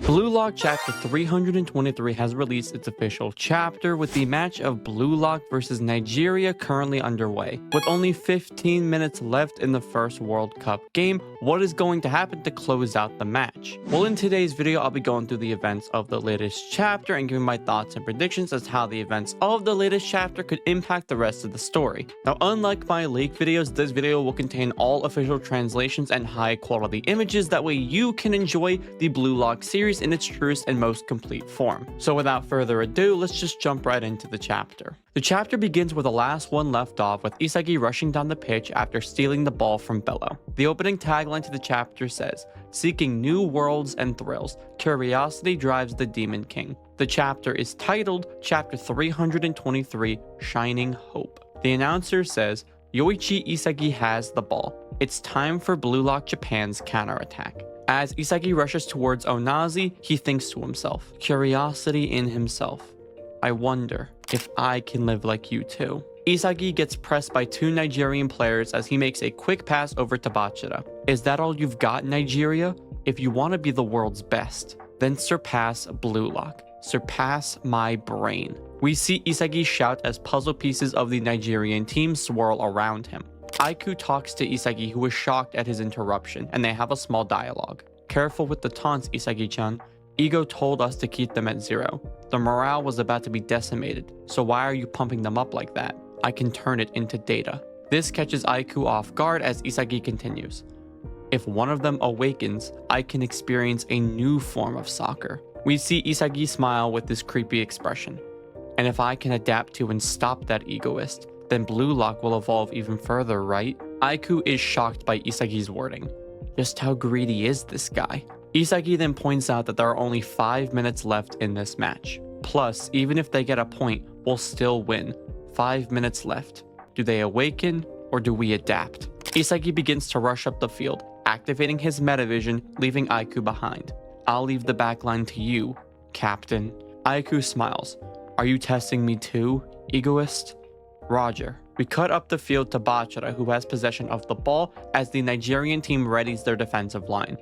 BLUELOCK Chapter 323 has released its official chapter, with the match of BLUELOCK versus Nigeria currently underway. With only 15 minutes left in the first World Cup game, what is going to happen to close out the match? Well, in today's video, I'll be going through the events of the latest chapter and giving my thoughts and predictions as how the events of the latest chapter could impact the rest of the story. Now, unlike my leak videos, this video will contain all official translations and high quality images. That way you can enjoy the BLUELOCK series in its truest and most complete form. So without further ado, let's just jump right into the chapter. The chapter begins where the last one left off, with Isagi rushing down the pitch after stealing the ball from Bello. The opening tagline to the chapter says, "Seeking new worlds and thrills, curiosity drives the Demon King." The chapter is titled Chapter 323, Shining Hope. The announcer says, "Yoichi Isagi has the ball. It's time for BLUELOCK Japan's counterattack." As Isagi rushes towards Onazi, he thinks to himself, curiosity in himself. I wonder if I can live like you too. Isagi gets pressed by two Nigerian players as he makes a quick pass over to Bachira. Is that all you've got, Nigeria? If you want to be the world's best, then surpass BLUELOCK. Surpass my brain. We see Isagi shout as puzzle pieces of the Nigerian team swirl around him. Aiku talks to Isagi, who is shocked at his interruption, and they have a small dialogue. Careful with the taunts, Isagi-chan. Ego told us to keep them at 0. The morale was about to be decimated, so why are you pumping them up like that? I can turn it into data. This catches Aiku off guard as Isagi continues. If one of them awakens, I can experience a new form of soccer. We see Isagi smile with this creepy expression. And if I can adapt to and stop that egoist, then BLUELOCK will evolve even further, right? Aiku is shocked by Isagi's wording. Just how greedy is this guy? Isagi then points out that there are only 5 minutes left in this match. Plus, even if they get a point, we'll still win. 5 minutes left. Do they awaken or do we adapt? Isagi begins to rush up the field, activating his metavision, leaving Aiku behind. I'll leave the backline to you, Captain. Aiku smiles. Are you testing me too, egoist? Roger. We cut up the field to Bachira, who has possession of the ball as the Nigerian team readies their defensive line.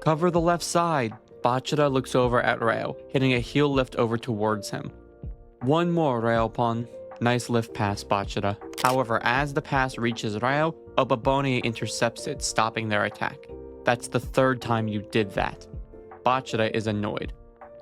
Cover the left side. Bachira looks over at Reo, hitting a heel lift over towards him. One more, Reopon. Nice lift pass, Bachira. However, as the pass reaches Reo, Obabone intercepts it, stopping their attack. That's the 3rd time you did that. Bachira is annoyed.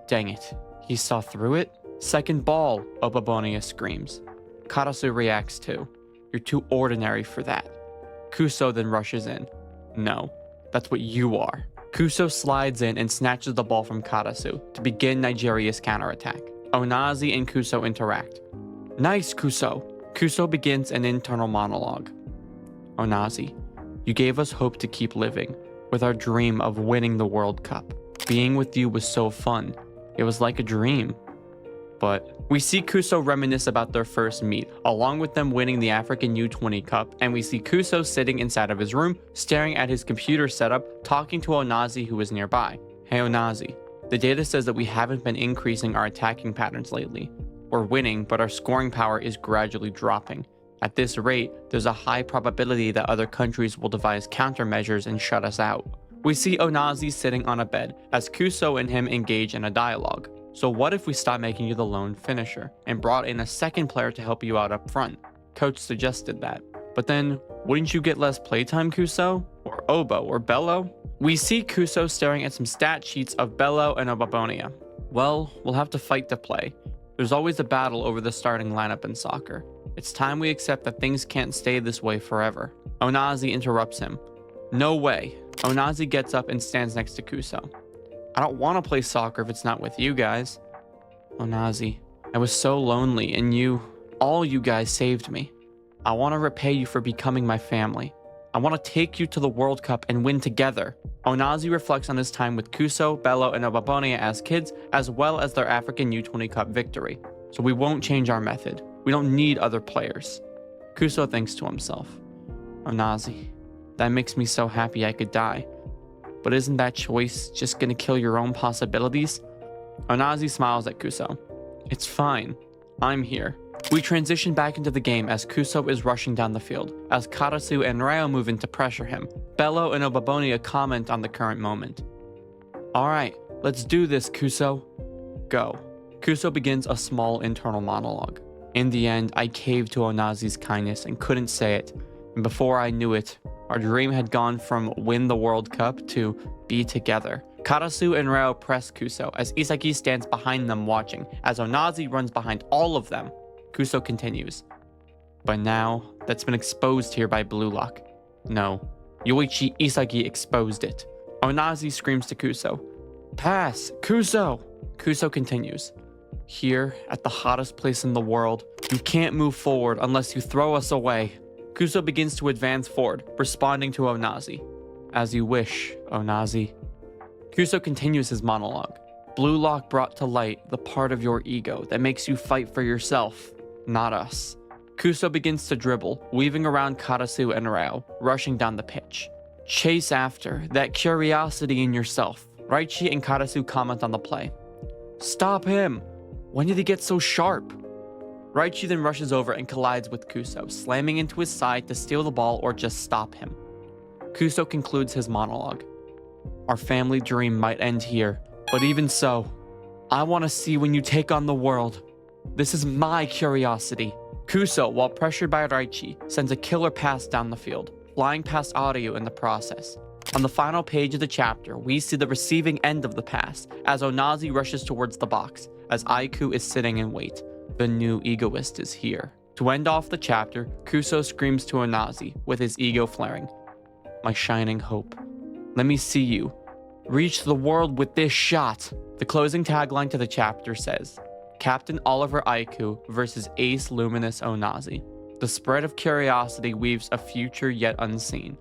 Dang it. He saw through it? Second ball, Obabone screams. Karasu reacts too. You're too ordinary for that. Kuso then rushes in. No, that's what you are. Kuso slides in and snatches the ball from Karasu to begin Nigeria's counterattack. Onazi and Kuso interact. Nice, Kuso. Kuso begins an internal monologue. Onazi, you gave us hope to keep living, with our dream of winning the World Cup. Being with you was so fun. It was like a dream. But we see Kuso reminisce about their first meet, along with them winning the African U20 Cup, and we see Kuso sitting inside of his room, staring at his computer setup, talking to Onazi, who is nearby. Hey Onazi, the data says that we haven't been increasing our attacking patterns lately. We're winning, but our scoring power is gradually dropping. At this rate, there's a high probability that other countries will devise countermeasures and shut us out. We see Onazi sitting on a bed, as Kuso and him engage in a dialogue. So what if we stop making you the lone finisher and brought in a second player to help you out up front? Coach suggested that. But then, wouldn't you get less playtime, Kuso? Or Obo, or Bello? We see Kuso staring at some stat sheets of Bello and Obabonia. Well, we'll have to fight to play. There's always a battle over the starting lineup in soccer. It's time we accept that things can't stay this way forever. Onazi interrupts him. No way. Onazi gets up and stands next to Kuso. I don't want to play soccer if it's not with you guys. Onazi, I was so lonely and all you guys saved me. I want to repay you for becoming my family. I want to take you to the World Cup and win together. Onazi reflects on his time with Kuso, Bello, and Obabonia as kids, as well as their African U20 Cup victory. So we won't change our method. We don't need other players. Kuso thinks to himself, Onazi, that makes me so happy I could die. But isn't that choice just gonna kill your own possibilities? Onazi smiles at Kuso. It's fine. I'm here. We transition back into the game as Kuso is rushing down the field, as Karasu and Ryo move in to pressure him. Bello and Obabonia comment on the current moment. Alright, Let's do this, Kuso. Go. Kuso begins a small internal monologue. In the end, I caved to Onazi's kindness and couldn't say it. And before I knew it, our dream had gone from win the World Cup to be together. Karasu and Reo press Kuso as Isagi stands behind them watching, as Onazi runs behind all of them. Kuso continues. But now, that's been exposed here by BLUELOCK. No, Yoichi Isagi exposed it. Onazi screams to Kuso. Pass, Kuso! Kuso continues. Here, at the hottest place in the world, you can't move forward unless you throw us away. Kuso begins to advance forward, responding to Onazi. As you wish, Onazi. Kuso continues his monologue. BLUELOCK brought to light the part of your ego that makes you fight for yourself, not us. Kuso begins to dribble, weaving around Karasu and Reo, rushing down the pitch. Chase after that curiosity in yourself. Raichi and Karasu comment on the play. Stop him! When did he get so sharp? Raichi then rushes over and collides with Kuso, slamming into his side to steal the ball or just stop him. Kuso concludes his monologue. Our family dream might end here, but even so, I want to see when you take on the world. This is my curiosity. Kuso, while pressured by Raichi, sends a killer pass down the field, flying past Audio in the process. On the final page of the chapter, we see the receiving end of the pass, as Onazi rushes towards the box, as Aiku is sitting in wait. The new egoist is here. To end off the chapter, Kuso screams to Onazi, with his ego flaring. My shining hope. Let me see you. Reach the world with this shot. The closing tagline to the chapter says, Captain Oliver Aiku versus Ace Luminous Onazi. The spread of curiosity weaves a future yet unseen.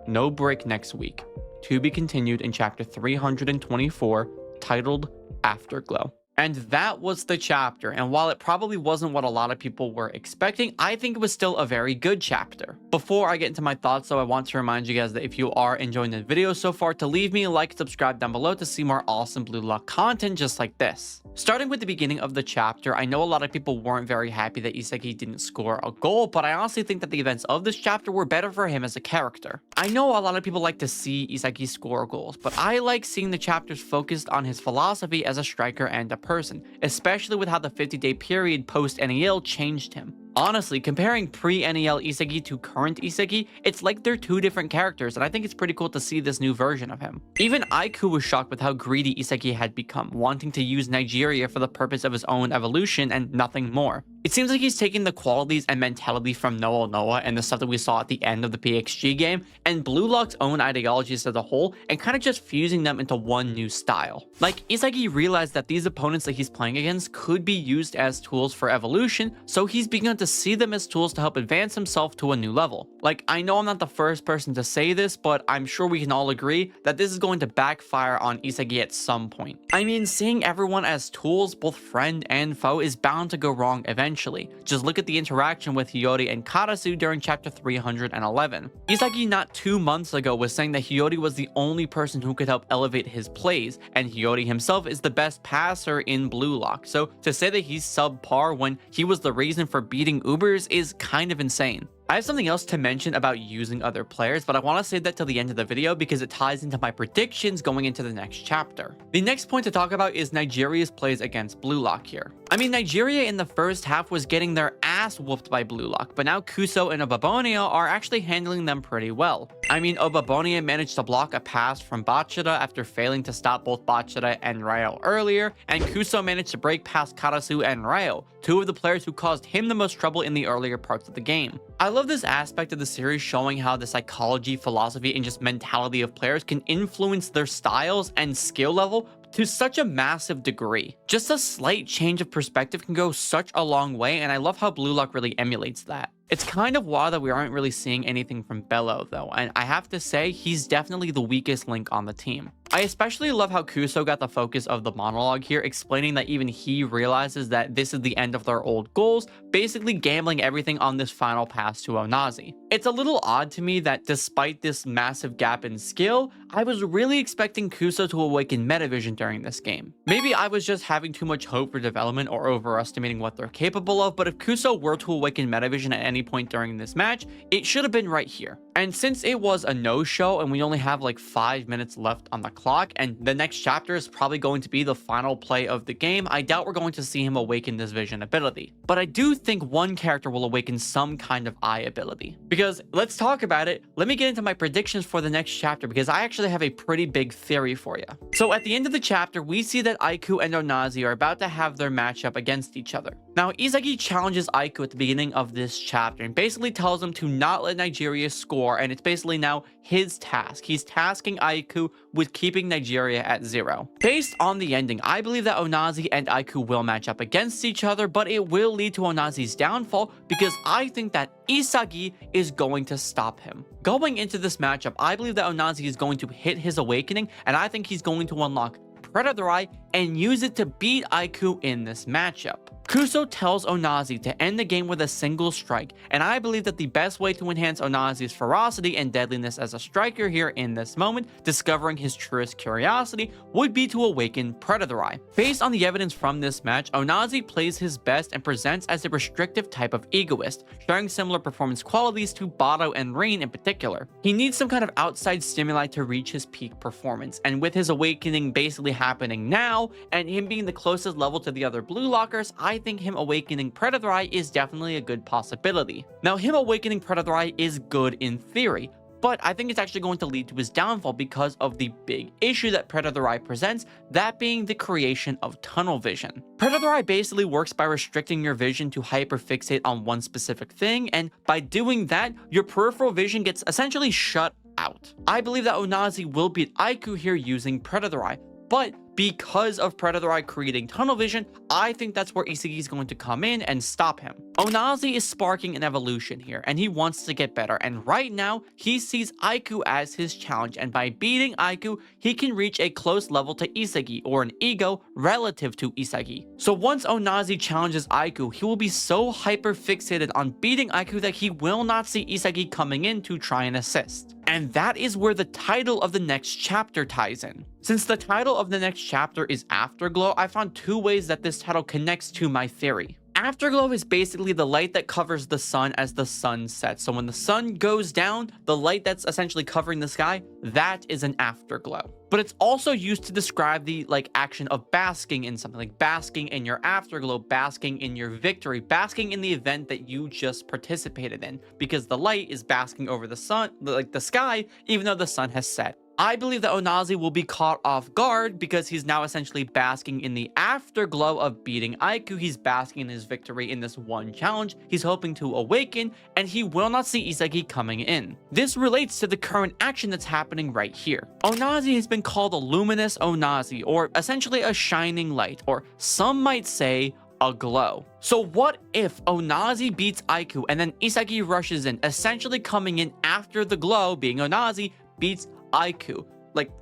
No break next week. To be continued in chapter 324, titled Afterglow. And that was the chapter, and while it probably wasn't what a lot of people were expecting, I think it was still a very good chapter. Before I get into my thoughts though, I want to remind you guys that if you are enjoying the video so far, to leave me a like and subscribe down below to see more awesome BLUELOCK content just like this. Starting with the beginning of the chapter, I know a lot of people weren't very happy that Isagi didn't score a goal, but I honestly think that the events of this chapter were better for him as a character. I know a lot of people like to see Isagi score goals, but I like seeing the chapters focused on his philosophy as a striker and a person, especially with how the 50-day period post-NEL changed him. Honestly, comparing pre-NEL Isagi to current Isagi, it's like they're two different characters, and I think it's pretty cool to see this new version of him. Even Aiku was shocked with how greedy Isagi had become, wanting to use Nigeria for the purpose of his own evolution and nothing more. It seems like he's taking the qualities and mentality from Noa Noa and the stuff that we saw at the end of the PXG game, and BLUELOCK's own ideologies as a whole, and kind of just fusing them into one new style. Like, Isagi realized that these opponents that he's playing against could be used as tools for evolution, so he's begun to see them as tools to help advance himself to a new level. Like, I know I'm not the first person to say this, but I'm sure we can all agree that this is going to backfire on Isagi at some point. I mean, seeing everyone as tools, both friend and foe, is bound to go wrong eventually. Just look at the interaction with Hiyori and Karasu during chapter 311. Isagi not 2 months ago was saying that Hiyori was the only person who could help elevate his plays, and Hiyori himself is the best passer in BLUELOCK, so to say that he's subpar when he was the reason for beating Ubers is kind of insane. I have something else to mention about using other players, but I want to save that till the end of the video because it ties into my predictions going into the next chapter. The next point to talk about is Nigeria's plays against BLUELOCK here. I mean, Nigeria in the first half was getting their ass whooped by BLUELOCK, but now Kuso and Obabonia are actually handling them pretty well. I mean, Obabonia managed to block a pass from Bachira after failing to stop both Bachira and Ryo earlier, and Kuso managed to break past Karasu and Ryo, two of the players who caused him the most trouble in the earlier parts of the game. I love this aspect of the series showing how the psychology, philosophy, and just mentality of players can influence their styles and skill level to such a massive degree. Just a slight change of perspective can go such a long way, and I love how BLUELOCK really emulates that. It's kind of wild that we aren't really seeing anything from Bello though, and I have to say, he's definitely the weakest link on the team. I especially love how Kuso got the focus of the monologue here, explaining that even he realizes that this is the end of their old goals, basically gambling everything on this final pass to Onazi. It's a little odd to me that despite this massive gap in skill, I was really expecting Kuso to awaken Metavision during this game. Maybe I was just having too much hope for development or overestimating what they're capable of, but if Kuso were to awaken Metavision at any point during this match, it should have been right here. And since it was a no-show and we only have like 5 minutes left on the clock, and the next chapter is probably going to be the final play of the game, I doubt we're going to see him awaken this vision ability. But I do think one character will awaken some kind of eye ability. Because let's talk about it. Let me get into my predictions for the next chapter because I actually have a pretty big theory for you. So at the end of the chapter, we see that Aiku and Onazi are about to have their matchup against each other. Now, Isagi challenges Aiku at the beginning of this chapter and basically tells him to not let Nigeria score, and it's basically now his task. He's tasking Aiku with keeping Nigeria at 0. Based on the ending, I believe that Onazi and Aiku will match up against each other, but it will lead to Onazi's downfall because I think that Isagi is going to stop him. Going into this matchup, I believe that Onazi is going to hit his awakening, and I think he's going to unlock Predator Eye and use it to beat Aiku in this matchup. Kuso tells Onazi to end the game with a single strike, and I believe that the best way to enhance Onazi's ferocity and deadliness as a striker here in this moment, discovering his truest curiosity, would be to awaken Predator Eye. Based on the evidence from this match, Onazi plays his best and presents as a restrictive type of egoist, sharing similar performance qualities to Bato and Rain in particular. He needs some kind of outside stimuli to reach his peak performance, and with his awakening basically happening now, and him being the closest level to the other Blue Lockers, I think him awakening Predator Eye is definitely a good possibility. Now, him awakening Predator Eye is good in theory, but I think it's actually going to lead to his downfall because of the big issue that Predator Eye presents, that being the creation of tunnel vision. Predator Eye basically works by restricting your vision to hyperfixate on one specific thing, and by doing that, your peripheral vision gets essentially shut out. I believe that Onazi will beat Aiku here using Predator Eye, but because of Predator Eye creating tunnel vision, I think that's where Isagi is going to come in and stop him. Onazi is sparking an evolution here, and he wants to get better, and right now, he sees Aiku as his challenge, and by beating Aiku, he can reach a close level to Isagi, or an ego relative to Isagi. So once Onazi challenges Aiku, he will be so hyper fixated on beating Aiku that he will not see Isagi coming in to try and assist. And that is where the title of the next chapter ties in. Since the title of the next chapter is Afterglow, I found 2 ways that this title connects to my theory. Afterglow is basically the light that covers the sun as the sun sets. So when the sun goes down, the light that's essentially covering the sky, that is an afterglow. But it's also used to describe the action of basking in something, like basking in your afterglow, basking in your victory, basking in the event that you just participated in, because the light is basking over the sun, the sky, even though the sun has set. I believe that Onazi will be caught off guard because he's now essentially basking in the afterglow of beating Aiku. He's basking in his victory in this one challenge. He's hoping to awaken, and he will not see Isagi coming in. This relates to the current action that's happening right here. Onazi has been called a luminous Onazi, or essentially a shining light, or some might say a glow. So what if Onazi beats Aiku and then Isagi rushes in, essentially coming in after the glow, being Onazi, beats Aiku,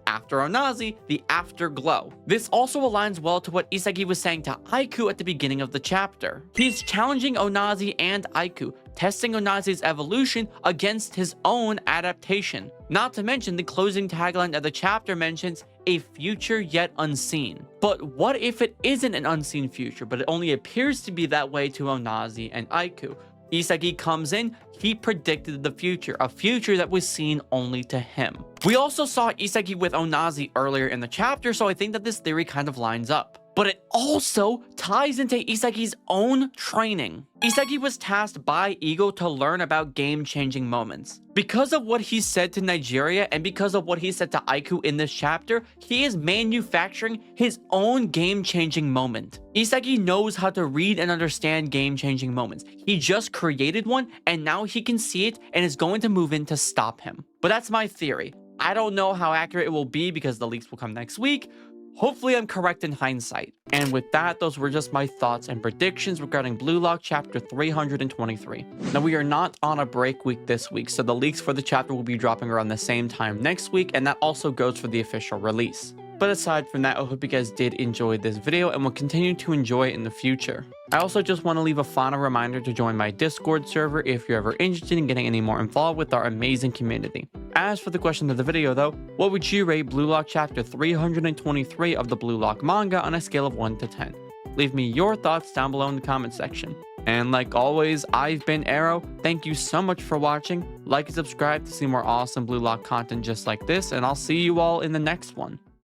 after Onazi, the afterglow. This also aligns well to what Isagi was saying to Aiku at the beginning of the chapter. He's challenging Onazi and Aiku, testing Onazi's evolution against his own adaptation. Not to mention, the closing tagline of the chapter mentions a future yet unseen. But what if it isn't an unseen future, but it only appears to be that way to Onazi and Aiku? Isagi comes in, he predicted the future, a future that was seen only to him. We also saw Isagi with Onazi earlier in the chapter, so I think that this theory kind of lines up. But it also ties into Isagi's own training. Isagi was tasked by Ego to learn about game-changing moments. Because of what he said to Nigeria and because of what he said to Aiku in this chapter, he is manufacturing his own game-changing moment. Isagi knows how to read and understand game-changing moments. He just created one, and now he can see it and is going to move in to stop him. But that's my theory. I don't know how accurate it will be because the leaks will come next week. Hopefully I'm correct in hindsight. And with that, those were just my thoughts and predictions regarding Blue Lock chapter 323. Now, we are not on a break week this week, so the leaks for the chapter will be dropping around the same time next week, and that also goes for the official release. But aside from that, I hope you guys did enjoy this video and will continue to enjoy it in the future. I also just want to leave a final reminder to join my Discord server if you're ever interested in getting any more involved with our amazing community. As for the question of the video though, what would you rate Blue Lock chapter 323 of the Blue Lock manga on a scale of 1 to 10? Leave me your thoughts down below in the comment section. And like always, I've been Aero. Thank you so much for watching. Like and subscribe to see more awesome Blue Lock content just like this, and I'll see you all in the next one.